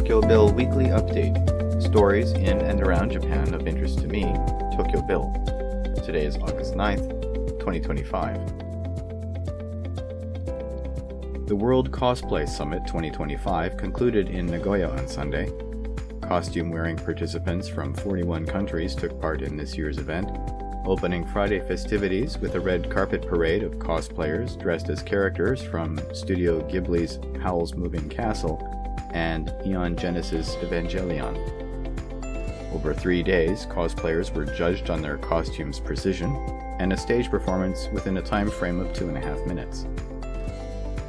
theTokyoBill Weekly Update. Stories in and around Japan of interest to me, TokyoBill. Today is August 9th, 2025. The World Cosplay Summit 2025 concluded in Nagoya on Sunday. Costume-wearing participants from 41 countries took part in this year's event, opening Friday festivities with a red carpet parade of cosplayers dressed as characters from Studio Ghibli's Howl's Moving Castle and Neon Genesis Evangelion. Over 3 days, cosplayers were judged on their costumes' precision and a stage performance within a time frame of 2.5 minutes.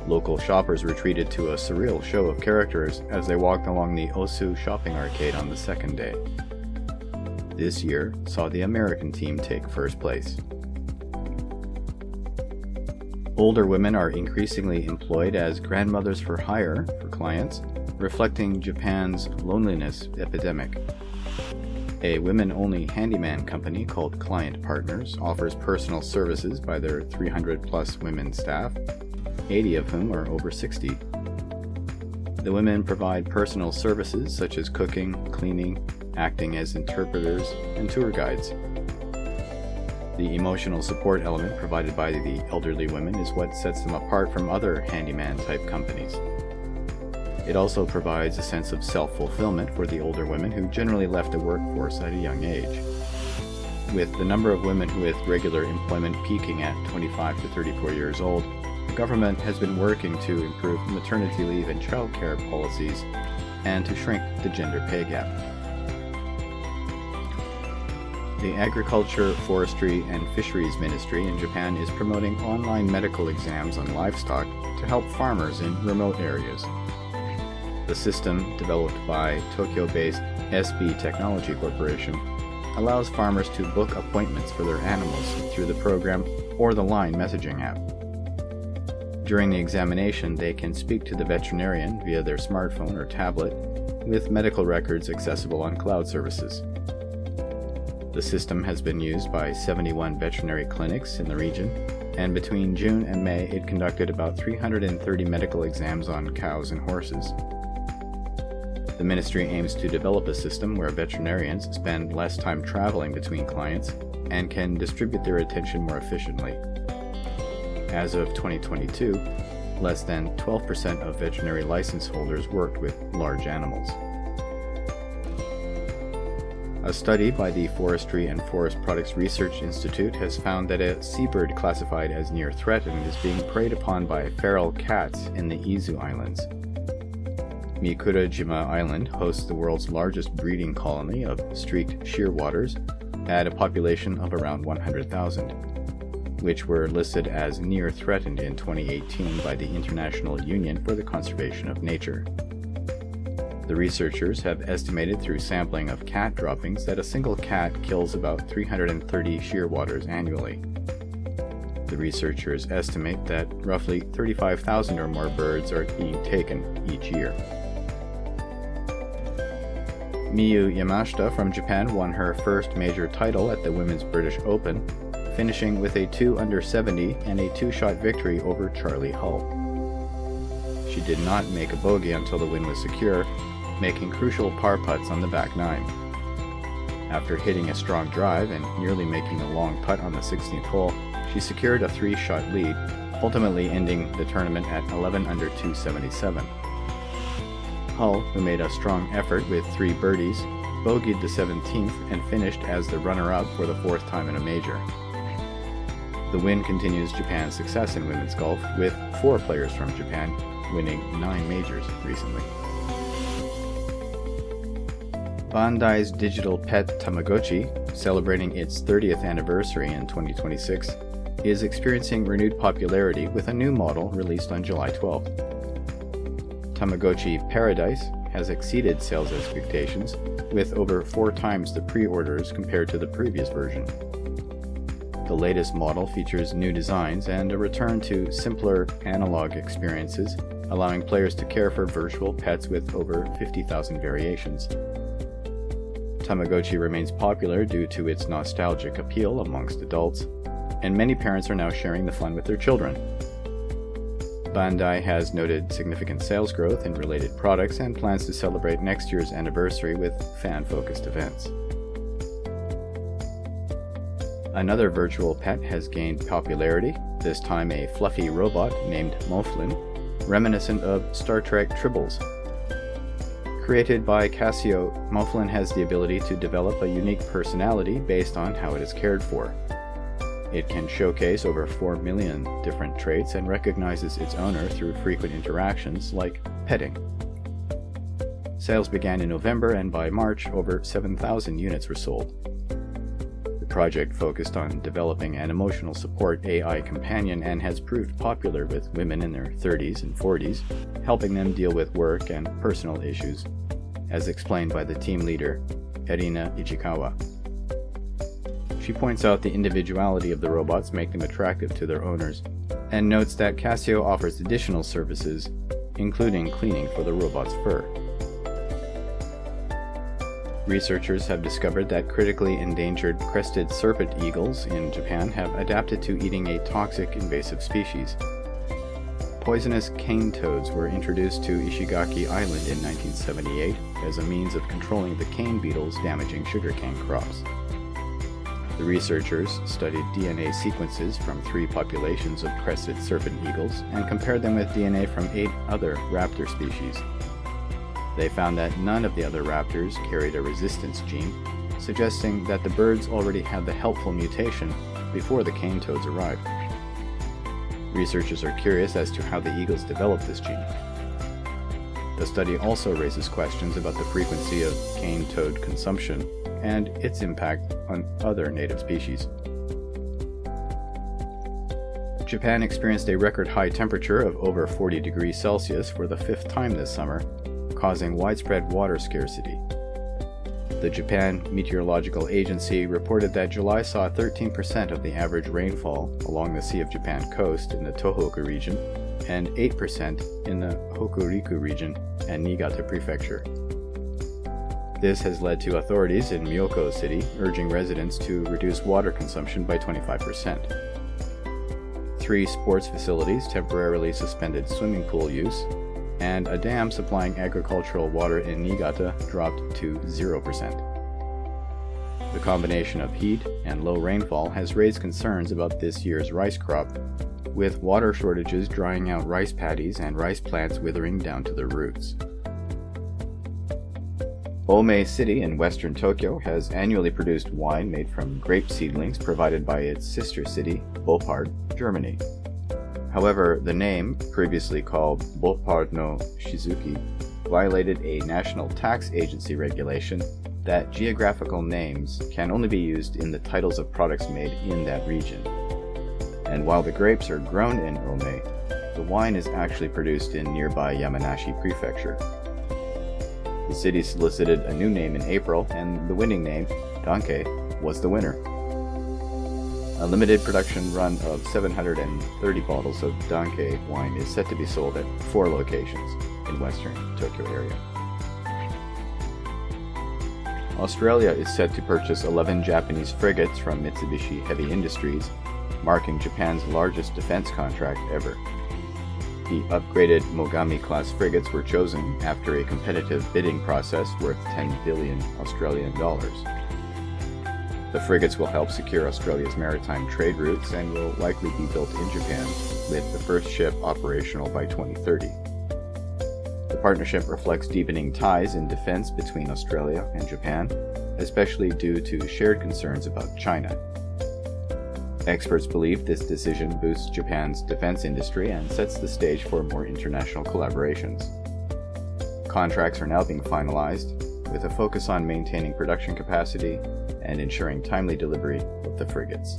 Local shoppers were treated to a surreal show of characters as they walked along the Osu shopping arcade on the second day. This year saw the American team take first place. Older women are increasingly employed as grandmothers for hire for clients, reflecting Japan's loneliness epidemic. A women-only handyman company called Client Partners offers personal services by their 300-plus women staff, 80 of whom are over 60. The women provide personal services such as cooking, cleaning, acting as interpreters, and tour guides. The emotional support element provided by the elderly women is what sets them apart from other handyman-type companies. It also provides a sense of self-fulfillment for the older women who generally left the workforce at a young age. With the number of women with regular employment peaking at 25 to 34 years old, the government has been working to improve maternity leave and childcare policies and to shrink the gender pay gap. The Agriculture, Forestry, and Fisheries Ministry in Japan is promoting online medical exams on livestock to help farmers in remote areas. The system, developed by Tokyo-based SB Technology Corporation, allows farmers to book appointments for their animals through the program or the Line messaging app. During the examination, they can speak to the veterinarian via their smartphone or tablet, with medical records accessible on cloud services. The system has been used by 71 veterinary clinics in the region, and between June and May it conducted about 330 medical exams on cows and horses. The ministry aims to develop a system where veterinarians spend less time traveling between clients and can distribute their attention more efficiently. As of 2022, less than 12% of veterinary license holders worked with large animals. A study by the Forestry and Forest Products Research Institute has found that a seabird classified as near threatened is being preyed upon by feral cats in the Izu Islands. Mikurajima Island hosts the world's largest breeding colony of streaked shearwaters at a population of around 100,000, which were listed as near threatened in 2018 by the International Union for the Conservation of Nature. The researchers have estimated through sampling of cat droppings that a single cat kills about 330 shearwaters annually. The researchers estimate that roughly 35,000 or more birds are being taken each year. Miyu Yamashita from Japan won her first major title at the Women's British Open, finishing with a 2 under 70 and a 2-shot victory over Charlie Hull. She did not make a bogey until the win was secure, making crucial par putts on the back nine. After hitting a strong drive and nearly making a long putt on the 16th hole, she secured a 3-shot lead, ultimately ending the tournament at 11 under 277. Hull, who made a strong effort with 3 birdies, bogeyed the 17th and finished as the runner-up for the 4th time in a major. The win continues Japan's success in women's golf, with 4 players from Japan winning 9 majors recently. Bandai's digital pet Tamagotchi, celebrating its 30th anniversary in 2026, is experiencing renewed popularity with a new model released on July 12th. Tamagotchi Paradise has exceeded sales expectations, with over 4 times the pre-orders compared to the previous version. The latest model features new designs and a return to simpler analog experiences, allowing players to care for virtual pets with over 50,000 variations. Tamagotchi remains popular due to its nostalgic appeal amongst adults, and many parents are now sharing the fun with their children. Bandai has noted significant sales growth in related products and plans to celebrate next year's anniversary with fan-focused events. Another virtual pet has gained popularity, this time a fluffy robot named Moflin, reminiscent of Star Trek Tribbles. Created by Casio, Moflin has the ability to develop a unique personality based on how it is cared for. It can showcase over 4 million different traits and recognizes its owner through frequent interactions like petting. Sales began in November, and by March, over 7,000 units were sold. The project focused on developing an emotional support AI companion and has proved popular with women in their 30s and 40s, helping them deal with work and personal issues, as explained by the team leader, Erina Ichikawa. She points out the individuality of the robots make them attractive to their owners, and notes that Casio offers additional services, including cleaning for the robot's fur. Researchers have discovered that critically endangered crested serpent eagles in Japan have adapted to eating a toxic invasive species. Poisonous cane toads were introduced to Ishigaki Island in 1978 as a means of controlling the cane beetles damaging sugarcane crops. The researchers studied DNA sequences from 3 populations of crested serpent eagles and compared them with DNA from 8 other raptor species. They found that none of the other raptors carried a resistance gene, suggesting that the birds already had the helpful mutation before the cane toads arrived. Researchers are curious as to how the eagles developed this gene. The study also raises questions about the frequency of cane toad consumption and its impact on other native species. Japan experienced a record high temperature of over 40 degrees Celsius for the 5th time this summer, causing widespread water scarcity. The Japan Meteorological Agency reported that July saw 13% of the average rainfall along the Sea of Japan coast in the Tohoku region and 8% in the Hokuriku region and Niigata Prefecture. This has led to authorities in Myoko City urging residents to reduce water consumption by 25%. 3 sports facilities temporarily suspended swimming pool use, and a dam supplying agricultural water in Niigata dropped to 0%. The combination of heat and low rainfall has raised concerns about this year's rice crop, with water shortages drying out rice paddies and rice plants withering down to their roots. Ome City in western Tokyo has annually produced wine made from grape seedlings provided by its sister city, Boppard, Germany. However, the name, previously called Boppard no Shizuki, violated a National Tax Agency regulation that geographical names can only be used in the titles of products made in that region. And while the grapes are grown in Ome, the wine is actually produced in nearby Yamanashi Prefecture. The city solicited a new name in April, and the winning name, Danke, was the winner. A limited production run of 730 bottles of Danke wine is set to be sold at 4 locations in western Tokyo area. Australia is set to purchase 11 Japanese frigates from Mitsubishi Heavy Industries, marking Japan's largest defense contract ever. The upgraded Mogami-class frigates were chosen after a competitive bidding process worth 10 billion Australian dollars. The frigates will help secure Australia's maritime trade routes and will likely be built in Japan, with the first ship operational by 2030. The partnership reflects deepening ties in defense between Australia and Japan, especially due to shared concerns about China. Experts believe this decision boosts Japan's defense industry and sets the stage for more international collaborations. Contracts are now being finalized, with a focus on maintaining production capacity and ensuring timely delivery of the frigates.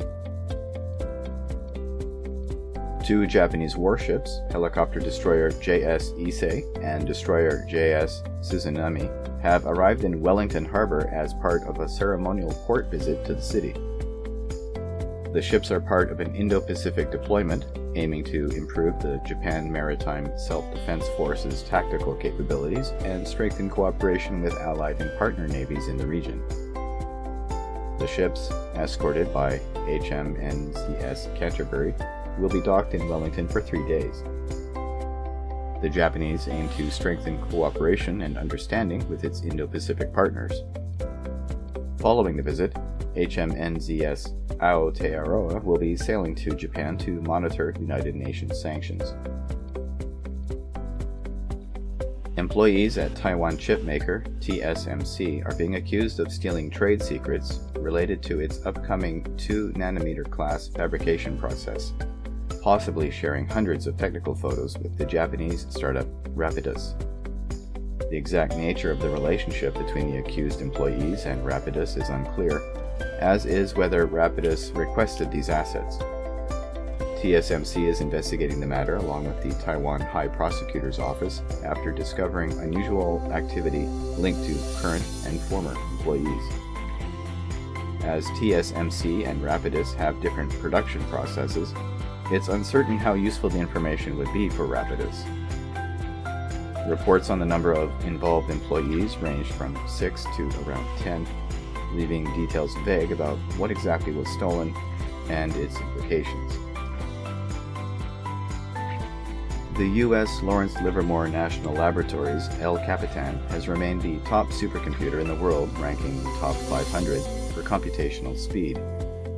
2 Japanese warships, helicopter destroyer JS Issei and destroyer JS Suzunami, have arrived in Wellington Harbor as part of a ceremonial port visit to the city. The ships are part of an Indo-Pacific deployment aiming to improve the Japan Maritime Self-Defense Force's tactical capabilities and strengthen cooperation with allied and partner navies in the region. The ships, escorted by HMNCS Canterbury, will be docked in Wellington for 3 days. The Japanese aim to strengthen cooperation and understanding with its Indo-Pacific partners. Following the visit, HMNZS Aotearoa will be sailing to Japan to monitor United Nations sanctions. Employees at Taiwan chipmaker TSMC are being accused of stealing trade secrets related to its upcoming 2nm class fabrication process, possibly sharing hundreds of technical photos with the Japanese startup Rapidus. The exact nature of the relationship between the accused employees and Rapidus is unclear, as is whether Rapidus requested these assets. TSMC is investigating the matter along with the Taiwan High Prosecutor's Office after discovering unusual activity linked to current and former employees. As TSMC and Rapidus have different production processes, it's uncertain how useful the information would be for Rapidus. Reports on the number of involved employees ranged from 6 to around 10, leaving details vague about what exactly was stolen and its implications. The U.S. Lawrence Livermore National Laboratory's El Capitan has remained the top supercomputer in the world, ranking top 500 for computational speed,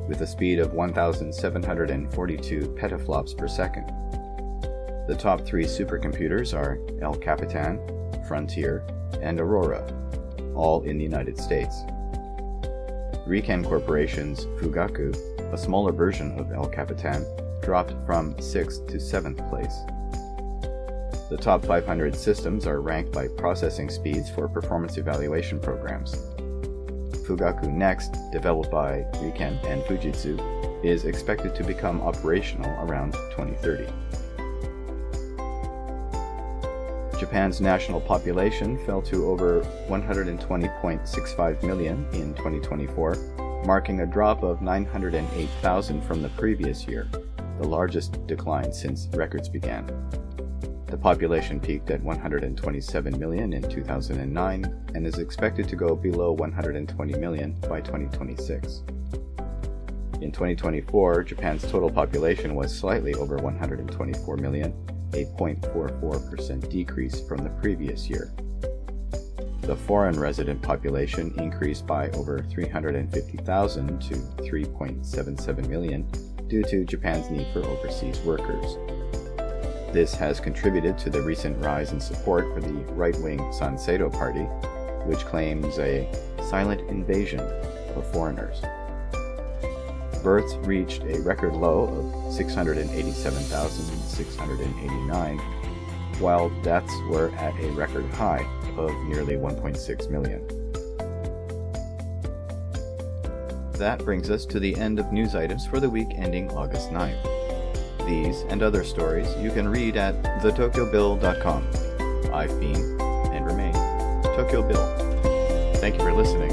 with a speed of 1,742 petaflops per second. The top 3 supercomputers are El Capitan, Frontier, and Aurora, all in the United States. Riken Corporation's Fugaku, a smaller version of El Capitan, dropped from 6th to 7th place. The top 500 systems are ranked by processing speeds for performance evaluation programs. Fugaku Next, developed by Riken and Fujitsu, is expected to become operational around 2030. Japan's national population fell to over 120.65 million in 2024, marking a drop of 908,000 from the previous year, the largest decline since records began. The population peaked at 127 million in 2009 and is expected to go below 120 million by 2026. In 2024, Japan's total population was slightly over 124 million, a 0.44% decrease from the previous year. The foreign resident population increased by over 350,000 to 3.77 million due to Japan's need for overseas workers. This has contributed to the recent rise in support for the right-wing Sanseido Party, which claims a silent invasion of foreigners. Births reached a record low of 687,689, while deaths were at a record high of nearly 1.6 million. That brings us to the end of news items for the week ending August 9th. These and other stories you can read at theTokyoBill.com. I've been, and remain, Tokyo Bill. Thank you for listening.